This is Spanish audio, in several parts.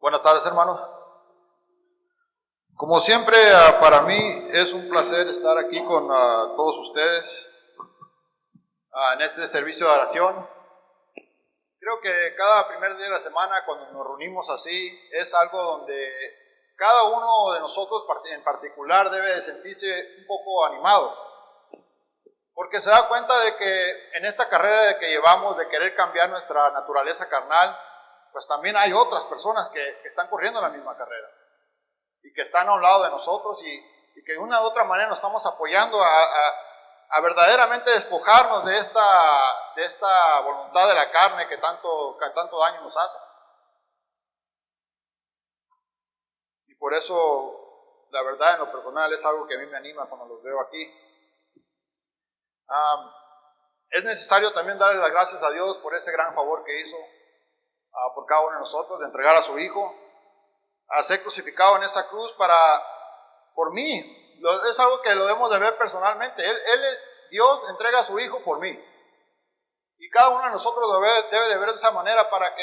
Buenas tardes, hermanos. Como siempre, para mí es un placer estar aquí con todos ustedes en este servicio de oración. Creo que cada primer día de la semana, cuando nos reunimos así, es algo donde cada uno de nosotros en particular debe de sentirse un poco animado, porque se da cuenta de que en esta carrera de que llevamos de querer cambiar nuestra naturaleza carnal, pues también hay otras personas que están corriendo la misma carrera y que están a un lado de nosotros y que de una u otra manera nos estamos apoyando a verdaderamente despojarnos de esta voluntad de la carne que tanto daño nos hace. Y por eso, la verdad, en lo personal es algo que a mí me anima cuando los veo aquí. Es necesario también darle las gracias a Dios por ese gran favor que hizo por cada uno de nosotros, de entregar a su Hijo a ser crucificado en esa cruz por mí. Es algo que lo debemos de ver personalmente. Dios entrega a su Hijo por mí. Y cada uno de nosotros debe de ver de esa manera para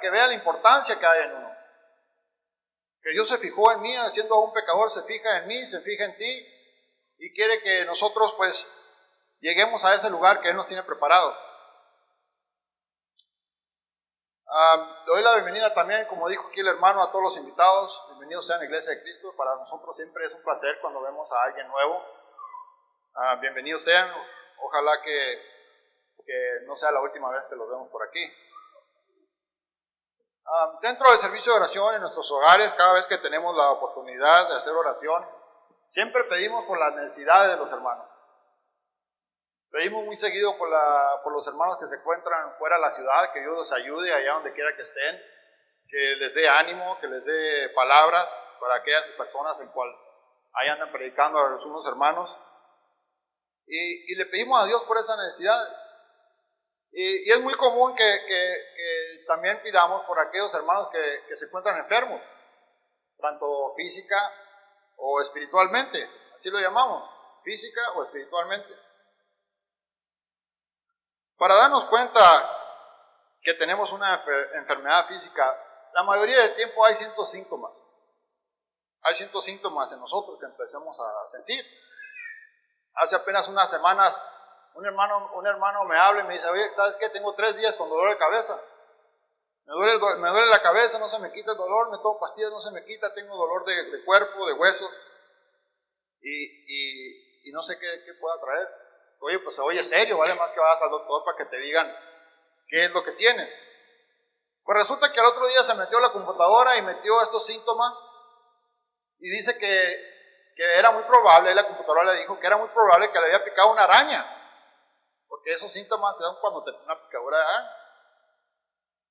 que vea la importancia que hay en uno. Que Dios se fijó en mí, siendo un pecador, se fija en mí, se fija en ti, y quiere que nosotros pues lleguemos a ese lugar que Él nos tiene preparado. Le doy la bienvenida también, como dijo aquí el hermano, a todos los invitados. Bienvenidos sean a la Iglesia de Cristo. Para nosotros siempre es un placer cuando vemos a alguien nuevo. Bienvenidos sean. Ojalá que no sea la última vez que los vemos por aquí. Dentro del servicio de oración en nuestros hogares, cada vez que tenemos la oportunidad de hacer oración, siempre pedimos por las necesidades de los hermanos. Pedimos muy seguido por los hermanos que se encuentran fuera de la ciudad, que Dios los ayude allá donde quiera que estén, que les dé ánimo, que les dé palabras para aquellas personas en cual ahí andan predicando a los unos hermanos. Y le pedimos a Dios por esa necesidad. Y es muy común que también pidamos por aquellos hermanos que se encuentran enfermos, tanto física o espiritualmente, así lo llamamos, física o espiritualmente. Para darnos cuenta que tenemos una enfermedad física, la mayoría del tiempo hay ciertos síntomas. Hay ciertos síntomas en nosotros que empezamos a sentir. Hace apenas unas semanas, un hermano me habla y me dice: oye, ¿sabes qué? Tengo 3 días con dolor de cabeza. Me duele la cabeza, no se me quita el dolor, me tomo pastillas, no se me quita, tengo dolor de cuerpo, de huesos, y no sé qué pueda traer. Oye, pues oye, serio, vale más que vayas al doctor para que te digan qué es lo que tienes. Pues resulta que al otro día se metió a la computadora y metió estos síntomas y dice que era muy probable, la computadora le dijo que era muy probable que le había picado una araña, porque esos síntomas se dan cuando te una picadura de araña.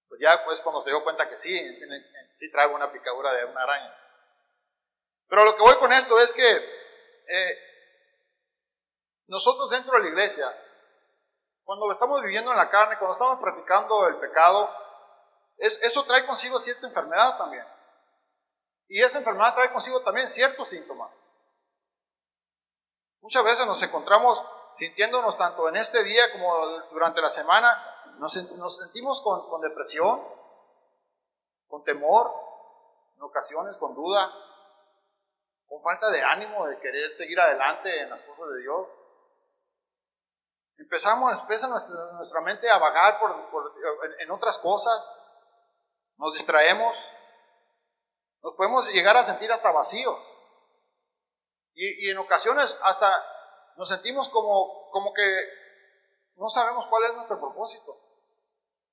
Pues ya pues cuando se dio cuenta que sí traigo una picadura de una araña. Pero lo que voy con esto es que nosotros dentro de la iglesia, cuando estamos viviendo en la carne, cuando estamos practicando el pecado, eso trae consigo cierta enfermedad también. Y esa enfermedad trae consigo también ciertos síntomas. Muchas veces nos encontramos sintiéndonos tanto en este día como durante la semana, nos sentimos con depresión, con temor, en ocasiones con duda, con falta de ánimo de querer seguir adelante en las cosas de Dios. Empieza nuestra mente a vagar en otras cosas, nos distraemos, nos podemos llegar a sentir hasta vacío. Y en ocasiones hasta nos sentimos como que no sabemos cuál es nuestro propósito,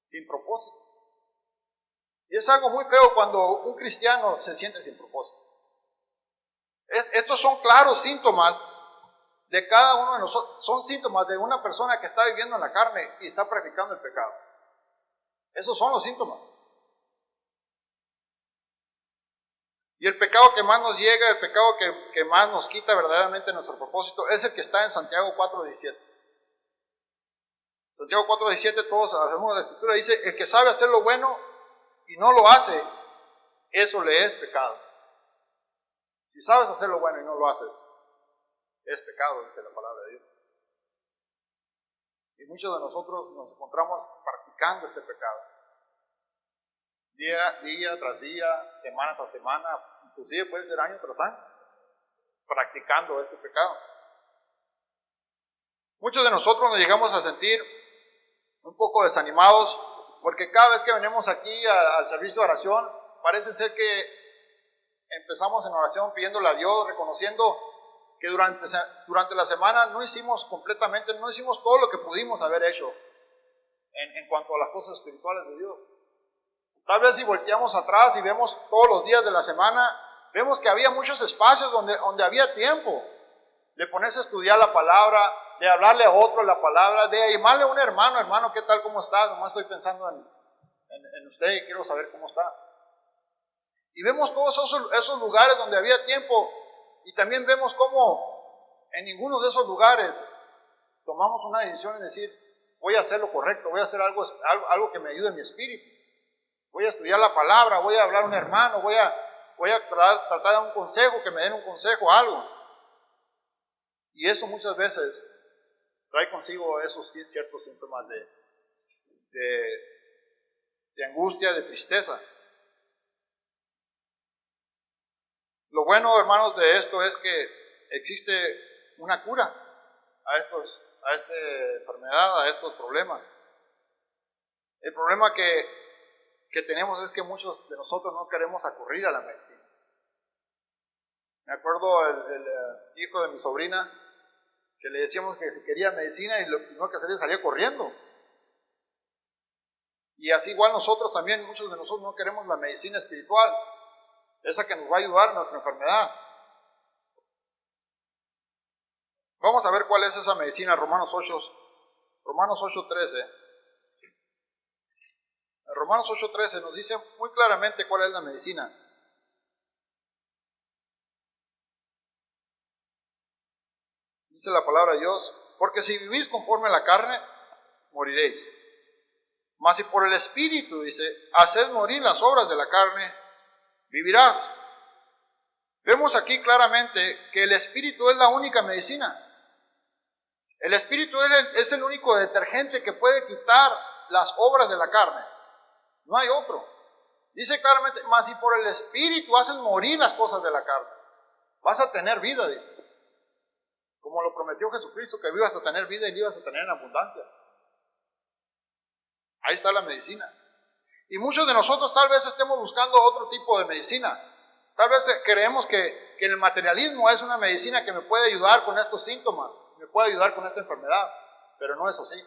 sin propósito. Y es algo muy feo cuando un cristiano se siente sin propósito. Estos son claros síntomas de cada uno de nosotros, son síntomas de una persona que está viviendo en la carne y está practicando el pecado. Esos son los síntomas. Y el pecado que más nos llega, el pecado que más nos quita verdaderamente nuestro propósito, es el que está en Santiago 4:17. Santiago 4:17, todos sabemos la escritura, dice: el que sabe hacer lo bueno y no lo hace, eso le es pecado. Si sabes hacer lo bueno y no lo haces, es pecado, dice la palabra de Dios. Y muchos de nosotros nos encontramos practicando este pecado. día tras día, semana tras semana, inclusive puede ser año tras año, practicando este pecado. Muchos de nosotros nos llegamos a sentir un poco desanimados porque cada vez que venimos aquí al servicio de oración, parece ser que empezamos en oración pidiéndole a Dios, reconociendo que durante la semana no hicimos todo lo que pudimos haber hecho en cuanto a las cosas espirituales de Dios. Tal vez si volteamos atrás y vemos todos los días de la semana, vemos que había muchos espacios donde había tiempo de ponerse a estudiar la palabra, de hablarle a otro la palabra, de llamarle a un hermano, ¿qué tal, cómo estás? Nomás estoy pensando en usted y quiero saber cómo está. Y vemos todos esos lugares donde había tiempo y también vemos cómo en ninguno de esos lugares tomamos una decisión en decir, voy a hacer lo correcto, voy a hacer algo que me ayude en mi espíritu. Voy a estudiar la palabra, voy a hablar a un hermano, voy a tratar de dar un consejo, que me den un consejo, algo. Y eso muchas veces trae consigo esos ciertos síntomas de angustia, de tristeza. Lo bueno, hermanos, de esto es que existe una cura a esta enfermedad, a estos problemas. El problema que tenemos es que muchos de nosotros no queremos acudir a la medicina. Me acuerdo el hijo de mi sobrina, que le decíamos que si quería medicina y lo primero que hacía salía corriendo. Y así igual nosotros también, muchos de nosotros no queremos la medicina espiritual, esa que nos va a ayudar en nuestra enfermedad. Vamos a ver cuál es esa medicina, Romanos 8:13. Romanos 8:13 nos dice muy claramente cuál es la medicina. Dice la palabra de Dios, porque si vivís conforme a la carne, moriréis. Mas si por el Espíritu, dice, haced morir las obras de la carne, vivirás. Vemos aquí claramente que el Espíritu es la única medicina. El Espíritu es el único detergente que puede quitar las obras de la carne. No hay otro. Dice claramente, mas si por el Espíritu haces morir las cosas de la carne, vas a tener vida, dice. Como lo prometió Jesucristo, que vivas a tener vida y vivas a tener en abundancia. Ahí está la medicina. Y muchos de nosotros tal vez estemos buscando otro tipo de medicina. Tal vez creemos que el materialismo es una medicina que me puede ayudar con estos síntomas, me puede ayudar con esta enfermedad, pero no es así.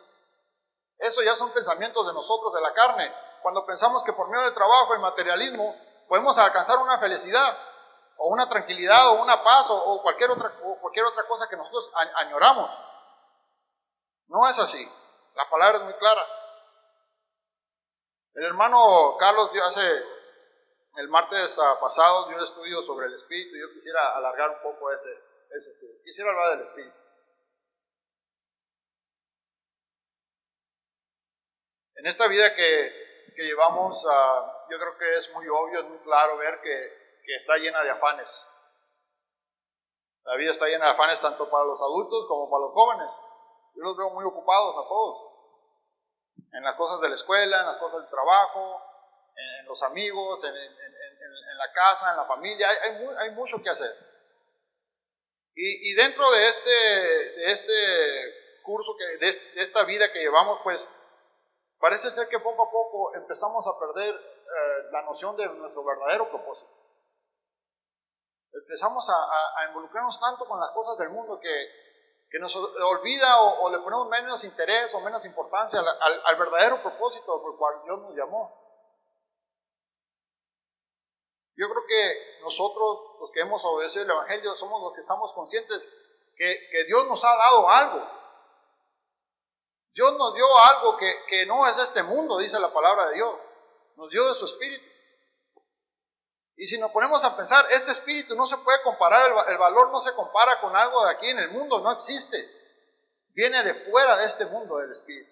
Eso ya son pensamientos de nosotros, de la carne. Cuando pensamos que por medio del trabajo y materialismo podemos alcanzar una felicidad, o una tranquilidad, o una paz, o cualquier otra cosa que nosotros añoramos. No es así. La palabra es muy clara. El hermano Carlos el martes pasado dio un estudio sobre el Espíritu. Yo quisiera alargar un poco ese estudio. Quisiera hablar del Espíritu. En esta vida que llevamos, yo creo que es muy obvio, es muy claro ver que está llena de afanes. La vida está llena de afanes tanto para los adultos como para los jóvenes. Yo los veo muy ocupados a todos. En las cosas de la escuela, en las cosas del trabajo, en los amigos, en la casa, en la familia. Hay mucho que hacer. Y dentro de este curso, de esta vida que llevamos, pues parece ser que poco a poco empezamos a perder la noción de nuestro verdadero propósito. Empezamos a involucrarnos tanto con las cosas del mundo que nos olvida o le ponemos menos interés o menos importancia al verdadero propósito por el cual Dios nos llamó. Yo creo que nosotros, los que hemos obedecido el Evangelio, somos los que estamos conscientes que Dios nos ha dado algo. Dios nos dio algo que no es de este mundo, dice la palabra de Dios. Nos dio de su Espíritu. Y si nos ponemos a pensar, este Espíritu no se puede comparar, el valor no se compara con algo de aquí en el mundo, no existe. Viene de fuera de este mundo el Espíritu.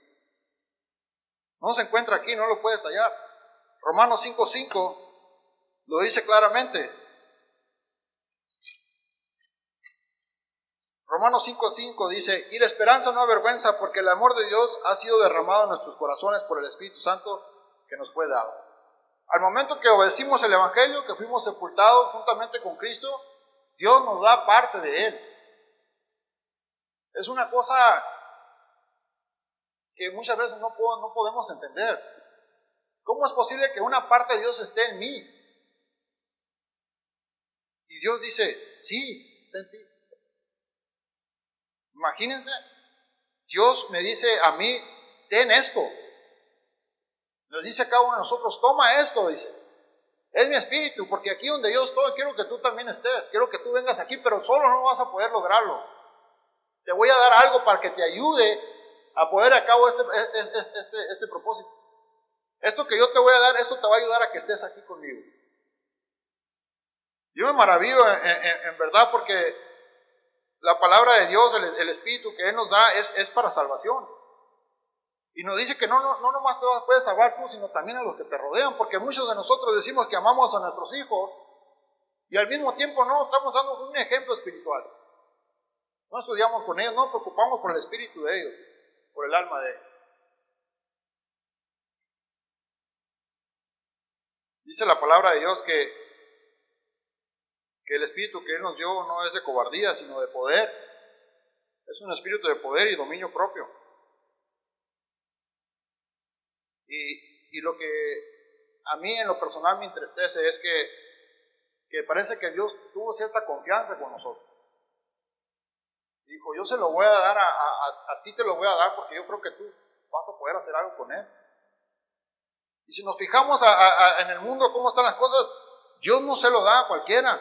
No se encuentra aquí, no lo puedes hallar. Romanos 5:5 lo dice claramente. Romanos 5:5 dice, y la esperanza no avergüenza porque el amor de Dios ha sido derramado en nuestros corazones por el Espíritu Santo que nos fue dado. Al momento que obedecimos el Evangelio, que fuimos sepultados juntamente con Cristo, Dios nos da parte de Él. Es una cosa que muchas veces no podemos entender. ¿Cómo es posible que una parte de Dios esté en mí? Y Dios dice, sí, está en ti. Imagínense, Dios me dice a mí, ten esto. Nos dice a cada uno de nosotros, toma esto, dice. Es mi espíritu, porque aquí donde yo estoy, quiero que tú también estés. Quiero que tú vengas aquí, pero solo no vas a poder lograrlo. Te voy a dar algo para que te ayude a poder a cabo este propósito. Esto que yo te voy a dar, esto te va a ayudar a que estés aquí conmigo. Yo me maravillo en verdad porque la palabra de Dios, el Espíritu que Él nos da es para salvación. Y nos dice que no nomás te puedes salvar tú, sino también a los que te rodean, porque muchos de nosotros decimos que amamos a nuestros hijos y al mismo tiempo no estamos dando un ejemplo espiritual. No estudiamos con ellos, no nos preocupamos por el espíritu de ellos, por el alma de ellos. Dice la palabra de Dios que el espíritu que Él nos dio no es de cobardía, sino de poder. Es un espíritu de poder y dominio propio. Y lo que a mí en lo personal me entristece es que parece que Dios tuvo cierta confianza con nosotros. Dijo, yo se lo voy a dar, a ti te lo voy a dar porque yo creo que tú vas a poder hacer algo con Él. Y si nos fijamos en el mundo cómo están las cosas, Dios no se lo da a cualquiera.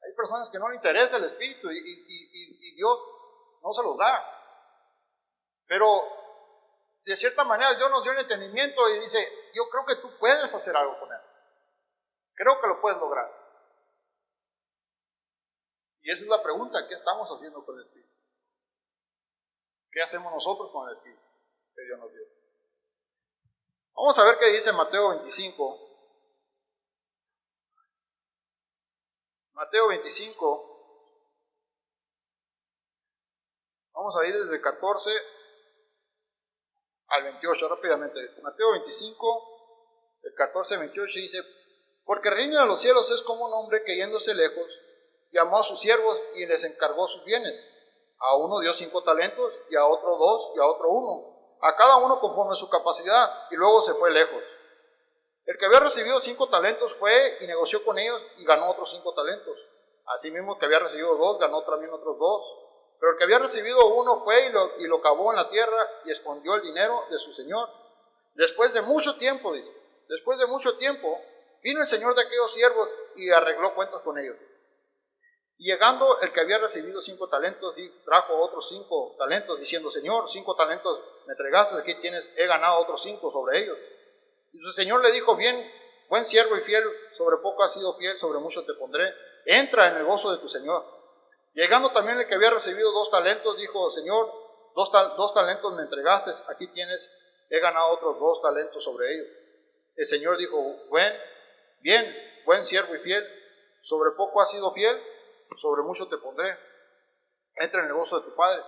Hay personas que no le interesa el espíritu y Dios no se los da. Pero de cierta manera Dios nos dio el entendimiento y dice, yo creo que tú puedes hacer algo con Él. Creo que lo puedes lograr. Y esa es la pregunta, ¿qué estamos haciendo con el espíritu? ¿Qué hacemos nosotros con el espíritu que Dios nos dio? Vamos a ver qué dice Mateo 25. Mateo 25. Vamos a ir desde el 14 al 28 rápidamente. Mateo 25, del 14 al 28 dice, porque el reino de los cielos es como un hombre que yéndose lejos, llamó a sus siervos y les encargó sus bienes. A uno dio 5 talentos, y a otro 2, y a otro 1, a cada uno conforme a su capacidad, y luego se fue lejos. El que había recibido 5 talentos fue y negoció con ellos y ganó otros 5 talentos. Asimismo, el que había recibido 2 ganó también otros 2. Pero el que había recibido 1 fue y lo cavó en la tierra y escondió el dinero de su señor. Después de mucho tiempo, dice, después de mucho tiempo, vino el señor de aquellos siervos y arregló cuentas con ellos. Y llegando el que había recibido 5 talentos, trajo otros 5 talentos, diciendo, Señor, 5 talentos me entregaste, aquí tienes, he ganado otros 5 sobre ellos. Y su señor le dijo, bien, buen siervo y fiel, sobre poco has sido fiel, sobre mucho te pondré, entra en el gozo de tu señor. Llegando también el que había recibido 2 talentos, dijo, Señor, 2 talentos me entregaste, aquí tienes, he ganado otros 2 talentos sobre ellos. El señor dijo, bien, buen siervo y fiel, sobre poco has sido fiel, sobre mucho te pondré, entra en el gozo de tu padre.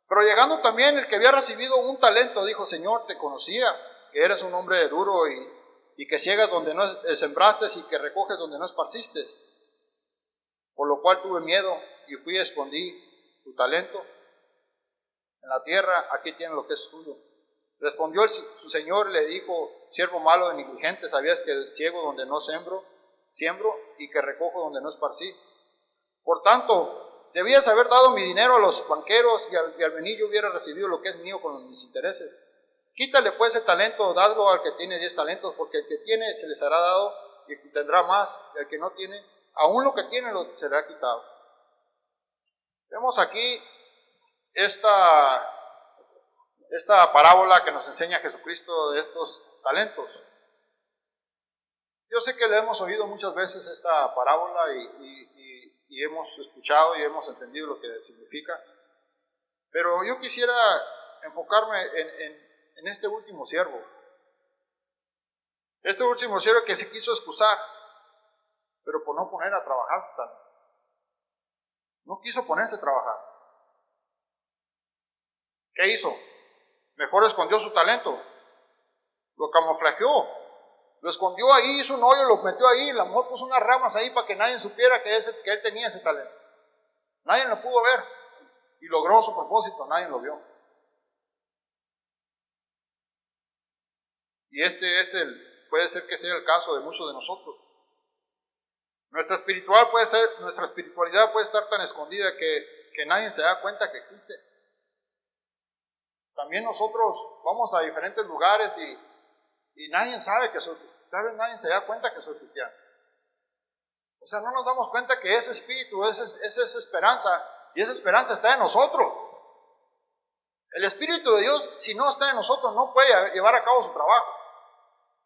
Pero llegando también el que había recibido 1 talento, dijo, Señor, te conocía, que eres un hombre duro y que ciegas donde no sembraste y que recoges donde no esparciste. Por lo cual tuve miedo y fui y escondí tu talento en la tierra, aquí tienes lo que es tuyo. Respondió su señor, le dijo, siervo malo y negligente, sabías que ciego donde no siembro y que recojo donde no esparcí. Por tanto, debías haber dado mi dinero a los banqueros y al venir hubiera recibido lo que es mío con mis intereses. Quítale pues el talento, dadlo al que tiene 10 talentos, porque el que tiene se les será dado y tendrá más, y el que no tiene, aún lo que tiene lo será quitado. Vemos aquí esta parábola que nos enseña Jesucristo de estos talentos. Yo sé que le hemos oído muchas veces esta parábola y hemos escuchado y hemos entendido lo que significa, pero yo quisiera enfocarme en este último siervo. Este último siervo que se quiso excusar, pero por no poner a trabajar su talento. No quiso ponerse a trabajar. ¿Qué hizo? Mejor escondió su talento. Lo camuflajeó. Lo escondió ahí, hizo un hoyo, lo metió ahí, a lo mejor puso unas ramas ahí para que nadie supiera que él tenía ese talento. Nadie lo pudo ver y logró su propósito, nadie lo vio. Y puede ser que sea el caso de muchos de nosotros. Nuestra espiritualidad puede estar tan escondida que nadie se da cuenta que existe. También nosotros vamos a diferentes lugares y nadie sabe que soy cristiano. Tal vez nadie se da cuenta que soy cristiano. O sea, no nos damos cuenta que ese espíritu, esa esperanza, y esa esperanza está en nosotros. El Espíritu de Dios, si no está en nosotros, no puede llevar a cabo su trabajo.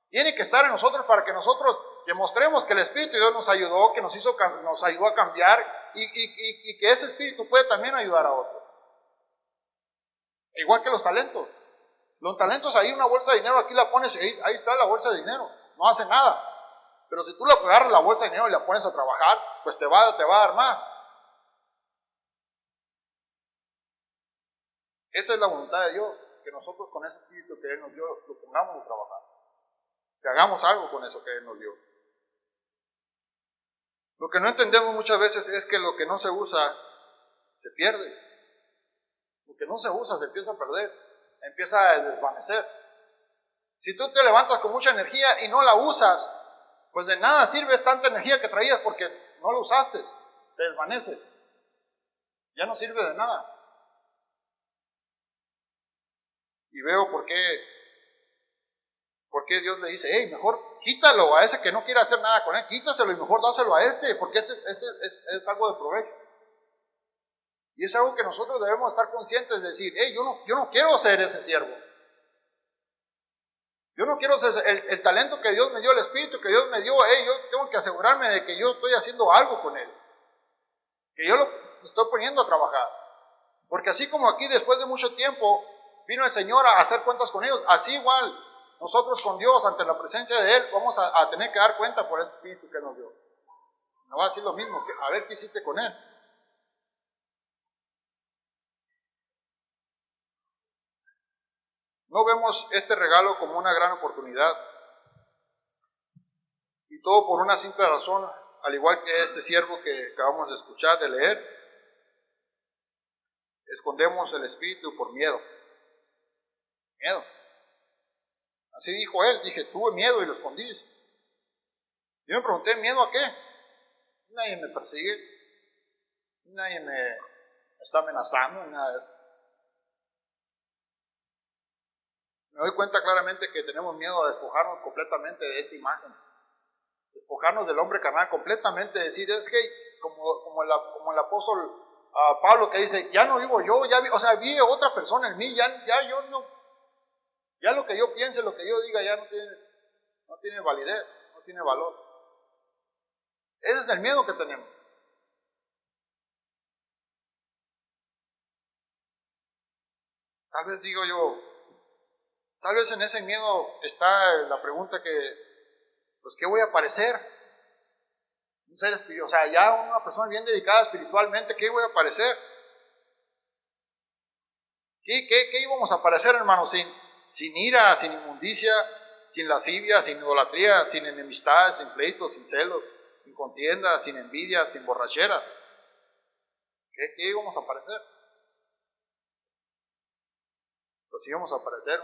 Tiene que estar en nosotros para que nosotros demostremos que el Espíritu de Dios nos ayudó, que nos ayudó a cambiar y que ese Espíritu puede también ayudar a otros. Igual que los talentos. Los talentos, ahí una bolsa de dinero, aquí la pones, ahí está la bolsa de dinero, no hace nada. Pero si tú le agarras la bolsa de dinero y la pones a trabajar, pues te va a dar más. Esa es la voluntad de Dios, que nosotros con ese espíritu que Él nos dio, lo pongamos a trabajar. Que hagamos algo con eso que Él nos dio. Lo que no entendemos muchas veces es que lo que no se usa, se pierde. Lo que no se usa, se empieza a perder, empieza a desvanecer. Si tú te levantas con mucha energía y no la usas, pues de nada sirve tanta energía que traías porque no la usaste, te desvanece. Ya no sirve de nada. Y veo por qué Dios le dice, hey, mejor quítalo a ese que no quiere hacer nada con él, quítaselo y mejor dáselo a este, porque este es algo de provecho. Y es algo que nosotros debemos estar conscientes de decir, hey, yo no quiero ser ese siervo. Yo no quiero ser el talento que Dios me dio, el espíritu que Dios me dio, hey, yo tengo que asegurarme de que yo estoy haciendo algo con él. Que yo lo estoy poniendo a trabajar. Porque así como aquí después de mucho tiempo vino el Señor a hacer cuentas con ellos, así igual nosotros con Dios, ante la presencia de Él, vamos a tener que dar cuenta por ese espíritu que nos dio. No va a decir lo mismo, que a ver qué hiciste con Él. No vemos este regalo como una gran oportunidad. Y todo por una simple razón, al igual que este siervo que acabamos de escuchar, de leer, escondemos el espíritu por miedo. Miedo. Así dijo él, dije, tuve miedo y lo escondí. Yo me pregunté, ¿miedo a qué? Nadie me persigue, nadie me está amenazando, ni nada de eso. Me doy cuenta claramente que tenemos miedo a despojarnos completamente de esta imagen. Despojarnos del hombre carnal completamente, decir, es que como el apóstol Pablo que dice, ya no vivo yo, vive otra persona en mí, ya yo no, ya lo que yo piense, lo que yo diga ya no tiene validez, no tiene valor. Ese es el miedo que tenemos. Tal vez digo yo, tal vez en ese miedo está la pregunta pues ¿qué voy a parecer? Un ser espiritual, o sea, ya una persona bien dedicada espiritualmente, ¿qué voy a parecer? ¿Qué íbamos a parecer, hermanos? Sin ira, sin inmundicia, sin lascivia, sin idolatría, sin enemistades, sin pleitos, sin celos, sin contiendas, sin envidia, sin borracheras. ¿Qué íbamos a parecer? Pues íbamos a parecer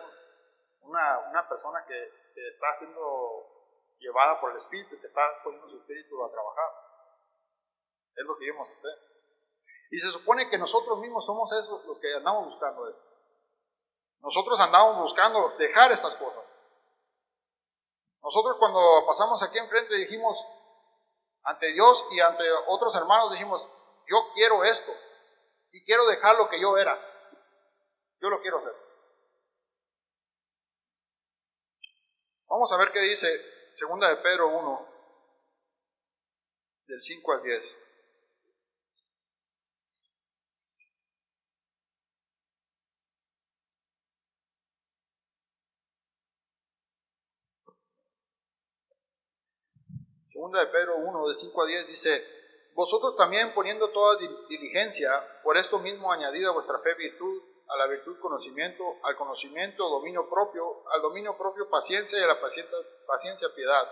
una persona que está siendo llevada por el Espíritu, que está poniendo su Espíritu a trabajar. Es lo que íbamos a hacer. Y se supone que nosotros mismos somos esos los que andamos buscando eso. Nosotros andamos buscando dejar estas cosas. Nosotros cuando pasamos aquí enfrente dijimos, ante Dios y ante otros hermanos dijimos, yo quiero esto y quiero dejar lo que yo era. Yo lo quiero hacer. Vamos a ver qué dice 2 de Pedro 1, del 5 al 10. Segunda de Pedro 1, de 5 a 10 dice, vosotros también poniendo toda diligencia, por esto mismo añadida a vuestra fe virtud, a la virtud conocimiento, al conocimiento dominio propio, al dominio propio paciencia y a la paciencia piedad.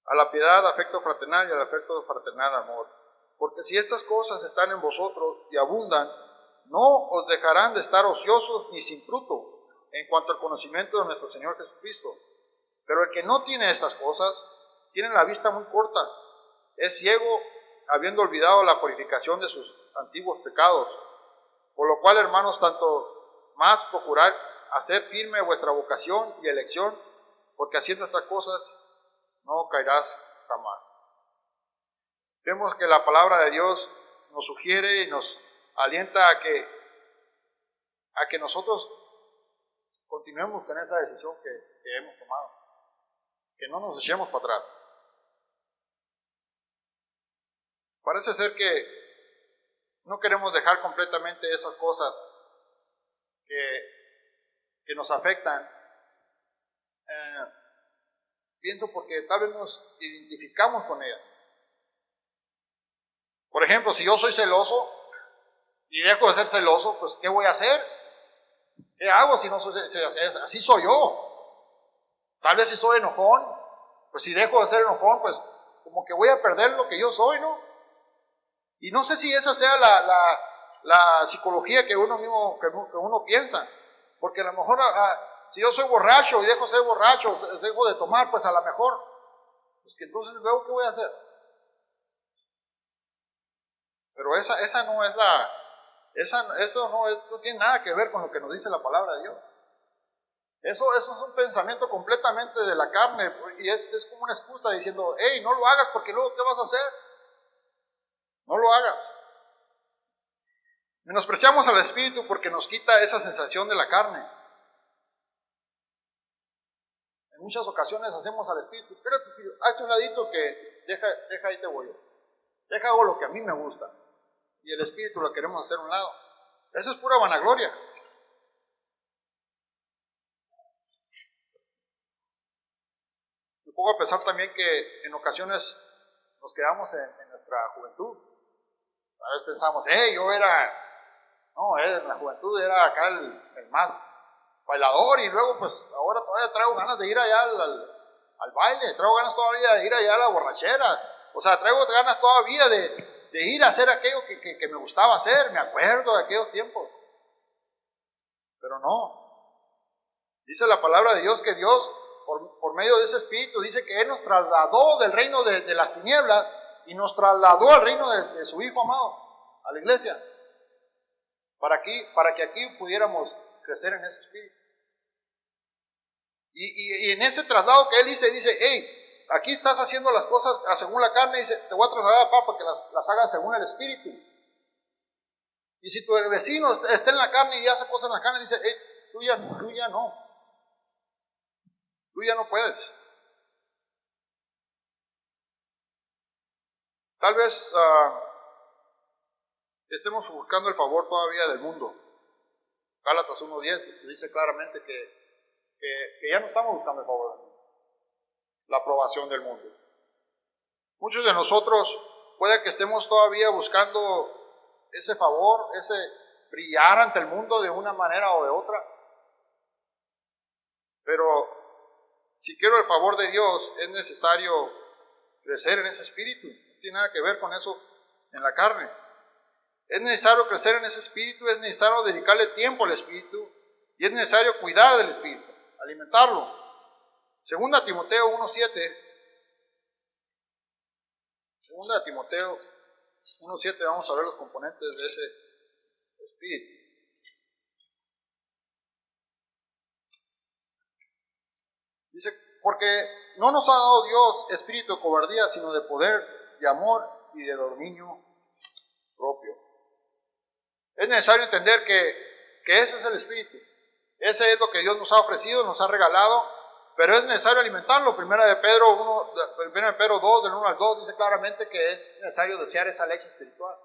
A la piedad afecto fraternal y al afecto fraternal amor. Porque si estas cosas están en vosotros y abundan, no os dejarán de estar ociosos ni sin fruto en cuanto al conocimiento de nuestro Señor Jesucristo. Pero el que no tiene estas cosas, tiene la vista muy corta, es ciego, habiendo olvidado la purificación de sus antiguos pecados. Por lo cual, hermanos, tanto más procurad hacer firme vuestra vocación y elección, porque haciendo estas cosas no caerás jamás. Vemos que la palabra de Dios nos sugiere y nos alienta a que nosotros continuemos con esa decisión que hemos tomado, que no nos echemos para atrás. Parece ser que no queremos dejar completamente esas cosas que nos afectan. Pienso porque tal vez nos identificamos con ellas. Por ejemplo, si yo soy celoso y dejo de ser celoso, pues ¿qué voy a hacer? ¿Qué hago si no soy celoso? Así soy yo. Tal vez si soy enojón, pues si dejo de ser enojón, pues como que voy a perder lo que yo soy, ¿no? Y no sé si esa sea la psicología que uno piensa, porque a lo mejor si yo soy borracho y dejo de ser borracho, dejo de tomar, pues a lo mejor, pues que entonces luego ¿qué voy a hacer? Pero esa no es eso no tiene nada que ver con lo que nos dice la palabra de Dios. Eso es un pensamiento completamente de la carne y es como una excusa diciendo, hey, no lo hagas porque luego ¿qué vas a hacer? No lo hagas. Menospreciamos al Espíritu porque nos quita esa sensación de la carne. En muchas ocasiones hacemos al Espíritu, espérate, hazte un ladito que deja ahí te voy yo. Deja hago lo que a mí me gusta. Y el Espíritu lo queremos hacer a un lado. Eso es pura vanagloria. Me pongo a pensar también que en ocasiones nos quedamos en nuestra juventud. A veces pensamos, yo en la juventud era acá el más bailador y luego pues ahora todavía traigo ganas de ir allá al baile, traigo ganas todavía de ir allá a la borrachera, o sea, traigo ganas todavía de ir a hacer aquello que me gustaba hacer, me acuerdo de aquellos tiempos. Pero no, dice la palabra de Dios que Dios, por medio de ese Espíritu, dice que Él nos trasladó del reino de las tinieblas y nos trasladó al reino de su Hijo amado, a la iglesia, para que aquí pudiéramos crecer en ese espíritu. Y en ese traslado que Él dice, hey, aquí estás haciendo las cosas según la carne, dice, te voy a trasladar para que las hagas según el Espíritu. Y si tu vecino está en la carne y hace cosas en la carne, dice, hey, tú ya no puedes. Tal vez estemos buscando el favor todavía del mundo. Gálatas 1:10 dice claramente que ya no estamos buscando el favor del mundo, la aprobación del mundo. Muchos de nosotros puede que estemos todavía buscando ese favor, ese brillar ante el mundo de una manera o de otra. Pero si quiero el favor de Dios, es necesario crecer en ese espíritu. No tiene nada que ver con eso en la carne. Es necesario crecer en ese espíritu, es necesario dedicarle tiempo al espíritu y es necesario cuidar del espíritu, alimentarlo. Segunda Timoteo 1:7. Segunda Timoteo 1:7, vamos a ver los componentes de ese espíritu. Dice, porque no nos ha dado Dios espíritu de cobardía, sino de poder, de amor y de dominio propio. Es necesario entender que ese es el espíritu. Ese es lo que Dios nos ha ofrecido, nos ha regalado, pero es necesario alimentarlo. Primera de Pedro 2, del 1 al 2, dice claramente que es necesario desear esa leche espiritual,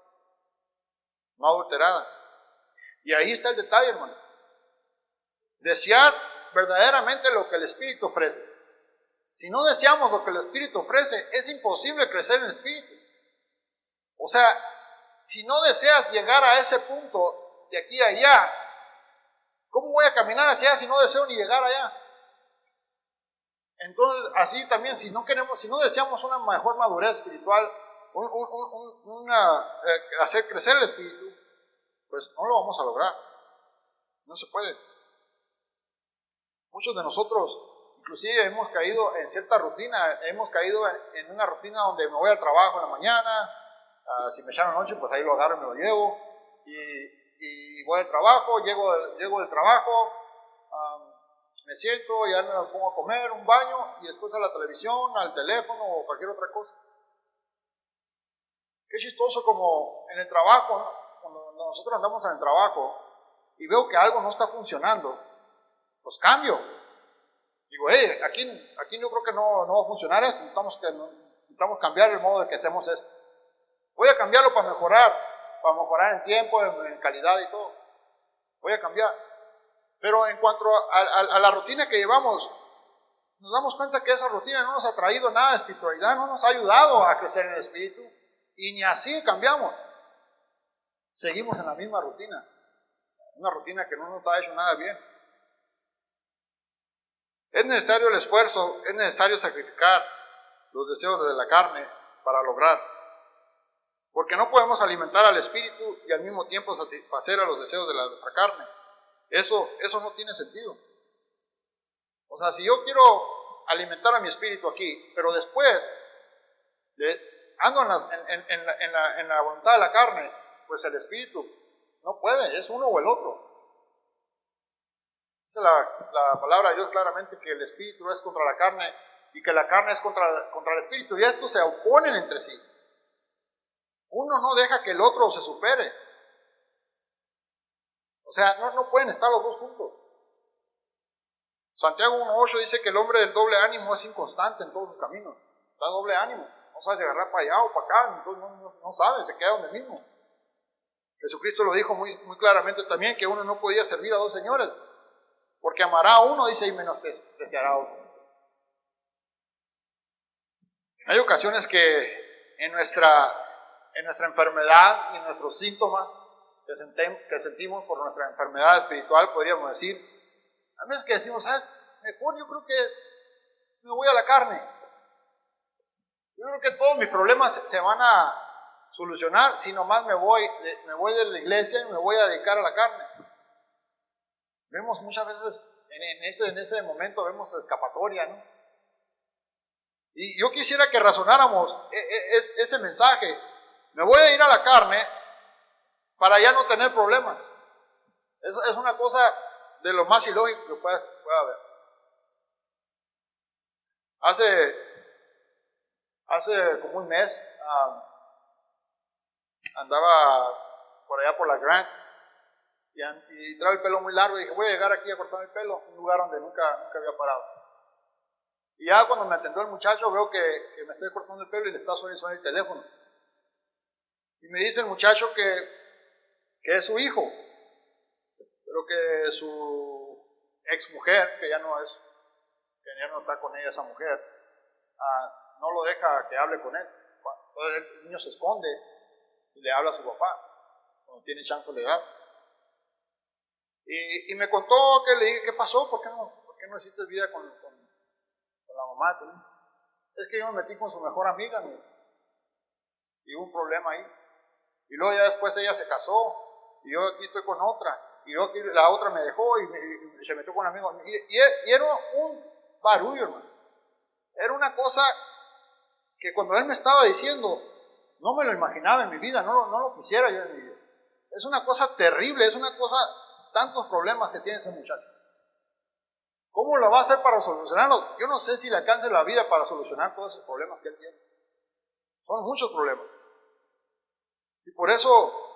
no adulterada. Y ahí está el detalle, hermano. Desear verdaderamente lo que el Espíritu ofrece. Si no deseamos lo que el Espíritu ofrece, es imposible crecer en el Espíritu. O sea, si no deseas llegar a ese punto de aquí a allá. ¿Cómo voy a caminar hacia allá si no deseo ni llegar allá? Entonces, así también, si no deseamos una mejor madurez espiritual, hacer crecer el espíritu, pues no lo vamos a lograr. No se puede. Muchos de nosotros, inclusive, hemos caído en cierta rutina. Hemos caído en una rutina donde me voy al trabajo en la mañana. Si me echan la noche, pues ahí lo agarro y me lo llevo. Y voy al trabajo, llego del trabajo, me siento, ya me pongo a comer, un baño, y después a la televisión, al teléfono o cualquier otra cosa. Qué chistoso como en el trabajo, ¿no? Cuando nosotros andamos en el trabajo y veo que algo no está funcionando, pues cambio. Digo, aquí yo creo que no va a funcionar esto, necesitamos cambiar el modo de que hacemos esto. Voy a cambiarlo para mejorar en tiempo, en calidad y todo. Voy a cambiar. Pero en cuanto a la rutina que llevamos, nos damos cuenta que esa rutina no nos ha traído nada de espiritualidad, no nos ha ayudado a crecer en el espíritu, y ni así cambiamos. Seguimos en la misma rutina, una rutina que no nos ha hecho nada bien. Es necesario el esfuerzo, es necesario sacrificar los deseos de la carne para lograr. Porque no podemos alimentar al espíritu y al mismo tiempo satisfacer a los deseos de nuestra carne. Eso no tiene sentido. O sea, si yo quiero alimentar a mi espíritu aquí, pero después ando en la voluntad de la carne, pues el espíritu no puede, es uno o el otro. Dice la palabra de Dios claramente que el espíritu es contra la carne y que la carne es contra el espíritu, y estos se oponen entre sí. Uno no deja que el otro se supere. O sea, no pueden estar los dos juntos. Santiago 1.8 dice que el hombre del doble ánimo es inconstante en todos sus caminos. Da doble ánimo. No sabe si agarrar para allá o para acá, entonces no sabe, se queda donde mismo. Jesucristo lo dijo muy, muy claramente también, que uno no podía servir a dos señores, porque amará a uno, dice, y menospreciará a otro. Hay ocasiones que en nuestra enfermedad y en nuestros síntomas que sentimos por nuestra enfermedad espiritual, podríamos decir, a veces que decimos, ¿sabes? Mejor yo creo que me voy a la carne. Yo creo que todos mis problemas se van a solucionar si nomás me voy de la iglesia y me voy a dedicar a la carne. Vemos muchas veces, en ese momento vemos escapatoria, ¿no? Y yo quisiera que razonáramos ese mensaje. Me voy a ir a la carne para ya no tener problemas. Es una cosa de lo más ilógico que pueda haber. Hace como un mes andaba por allá por la Grant y traía el pelo muy largo y dije, voy a llegar aquí a cortarme el pelo, un lugar donde nunca había parado. Y ya cuando me atendió el muchacho veo que me estoy cortando el pelo y le está sonando el teléfono. Y me dice el muchacho que es su hijo, pero que su ex mujer, que ya no está con ella esa mujer, no lo deja que hable con él. Entonces el niño se esconde y le habla a su papá cuando tiene chance legal. Y me contó que le dije, ¿qué pasó? ¿Por qué no hiciste vida con la mamá? Es que yo me metí con su mejor amiga y hubo un problema ahí. Y luego ya después ella se casó y yo aquí estoy con otra. Y luego aquí la otra me dejó y se metió con amigos. Y era un barullo, hermano. Era una cosa que cuando él me estaba diciendo, no me lo imaginaba en mi vida, no lo quisiera yo en mi vida. Es una cosa terrible, es una cosa, tantos problemas que tiene ese muchacho. ¿Cómo lo va a hacer para solucionarlos? Yo no sé si le alcance la vida para solucionar todos esos problemas que él tiene. Son muchos problemas. Y por eso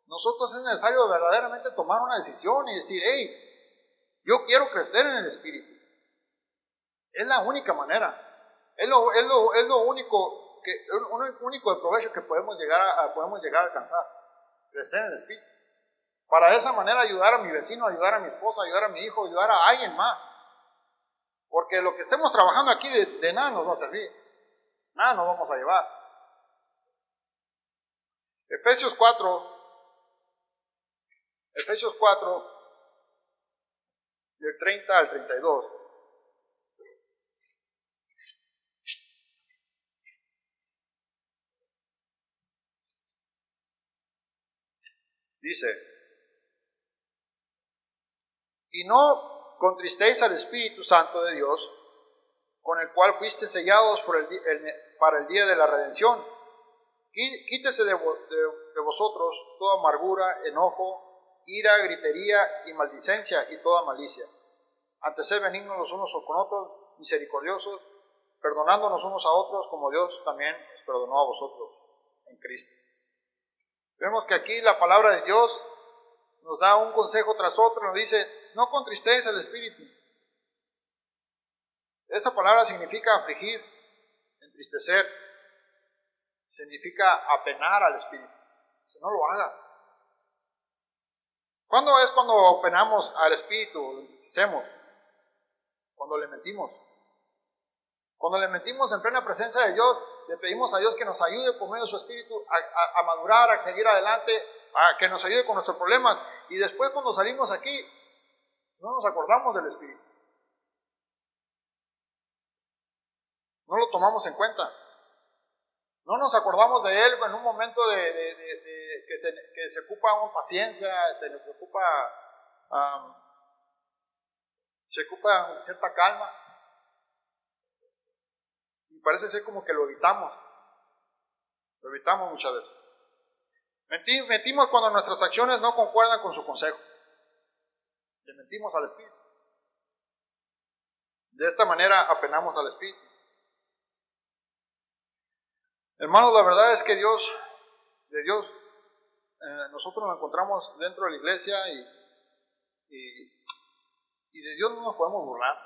nosotros es necesario verdaderamente tomar una decisión y decir, hey, yo quiero crecer en el espíritu. Es la única manera. Es lo único de provecho que podemos llegar a alcanzar. Crecer en el espíritu. Para de esa manera ayudar a mi vecino, ayudar a mi esposa, ayudar a mi hijo, ayudar a alguien más. Porque lo que estemos trabajando aquí de nada nos va a servir. Nada nos vamos a llevar. Efesios 4, Efesios 4, del 30 al 32. Dice: y no contristéis al Espíritu Santo de Dios, con el cual fuiste sellados para el día de la redención. Quítese de vosotros toda amargura, enojo, ira, gritería y maldicencia y toda malicia. Antes sed benignos los unos con otros, misericordiosos, perdonándonos unos a otros, como Dios también os perdonó a vosotros en Cristo. Vemos que aquí la palabra de Dios nos da un consejo tras otro, nos dice: no contristéis al Espíritu. Esa palabra significa afligir, entristecer, significa apenar al Espíritu. Si no lo haga. ¿Cuándo es cuando apenamos al Espíritu? Lo entristecemos. Cuando le mentimos. Cuando le mentimos en plena presencia de Dios, le pedimos a Dios que nos ayude por medio de su Espíritu a madurar, a seguir adelante, a que nos ayude con nuestros problemas. Y después, cuando salimos aquí, no nos acordamos del Espíritu. No lo tomamos en cuenta. No nos acordamos de Él en un momento que se ocupa paciencia, se ocupa cierta calma. Y parece ser como que lo evitamos. Lo evitamos muchas veces. Mentimos cuando nuestras acciones no concuerdan con su consejo. Le mentimos al Espíritu. De esta manera apenamos al Espíritu. Hermanos, la verdad es que Dios, nosotros nos encontramos dentro de la iglesia y de Dios no nos podemos burlar.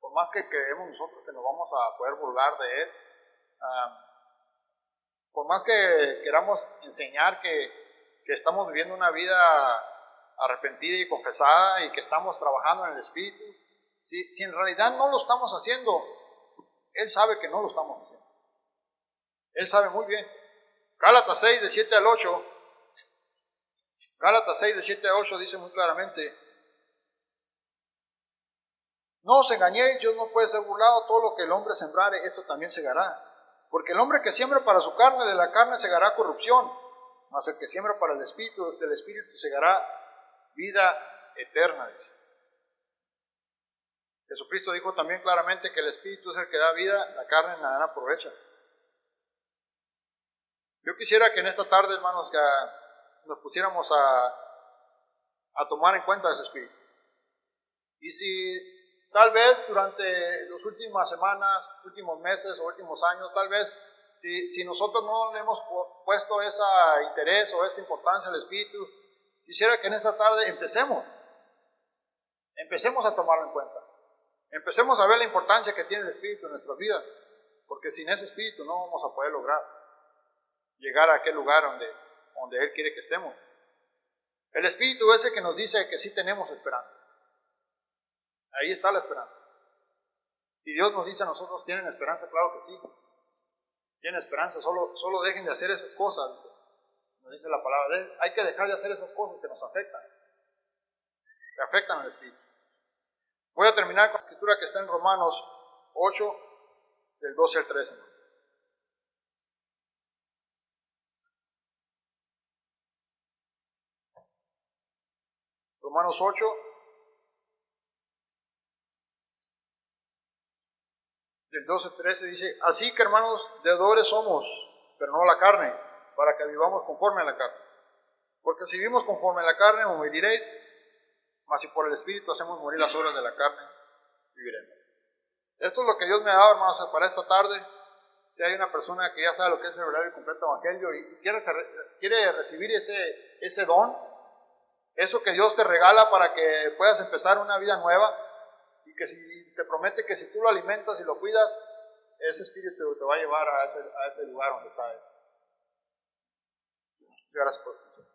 Por más que creemos nosotros que nos vamos a poder burlar de Él, por más que queramos enseñar que estamos viviendo una vida arrepentida y confesada y que estamos trabajando en el Espíritu, si en realidad no lo estamos haciendo, Él sabe que no lo estamos haciendo. Él sabe muy bien. Gálatas 6, de 7 al 8. Gálatas 6, de 7 al 8 dice muy claramente: no os engañéis, Dios no puede ser burlado, todo lo que el hombre sembrare, esto también segará. Porque el hombre que siembra para su carne, de la carne segará corrupción, mas el que siembra para el Espíritu, del Espíritu segará vida eterna, dice. Jesucristo dijo también claramente que el Espíritu es el que da vida, la carne nada aprovecha. Yo quisiera que en esta tarde, hermanos, que nos pusiéramos a tomar en cuenta ese Espíritu. Y si tal vez durante las últimas semanas, últimos meses o últimos años, tal vez si nosotros no le hemos puesto ese interés o esa importancia al Espíritu, quisiera que en esta tarde empecemos a tomarlo en cuenta. Empecemos a ver la importancia que tiene el Espíritu en nuestras vidas, porque sin ese Espíritu no vamos a poder lograr llegar a aquel lugar donde Él quiere que estemos. El Espíritu ese que nos dice que sí tenemos esperanza. Ahí está la esperanza. Y Dios nos dice a nosotros: ¿tienen esperanza? Claro que sí. Tienen esperanza, solo dejen de hacer esas cosas. Nos dice la palabra, hay que dejar de hacer esas cosas que nos afectan. Que afectan al Espíritu. Voy a terminar con la escritura que está en Romanos 8, del 12 al 13. Romanos 8, del 12 al 13 dice: así que, hermanos, deudores somos, pero no a la carne, para que vivamos conforme a la carne. Porque si vivimos conforme a la carne, moriréis, mas si por el Espíritu hacemos morir las obras de la carne, viviremos. Esto es lo que Dios me ha dado, hermanos, para esta tarde. Si hay una persona que ya sabe lo que es el verdadero y completo evangelio y quiere recibir ese don, eso que Dios te regala para que puedas empezar una vida nueva, y que si te promete que si tú lo alimentas y lo cuidas, ese Espíritu te va a llevar a ese lugar donde está Él. Gracias por escuchar.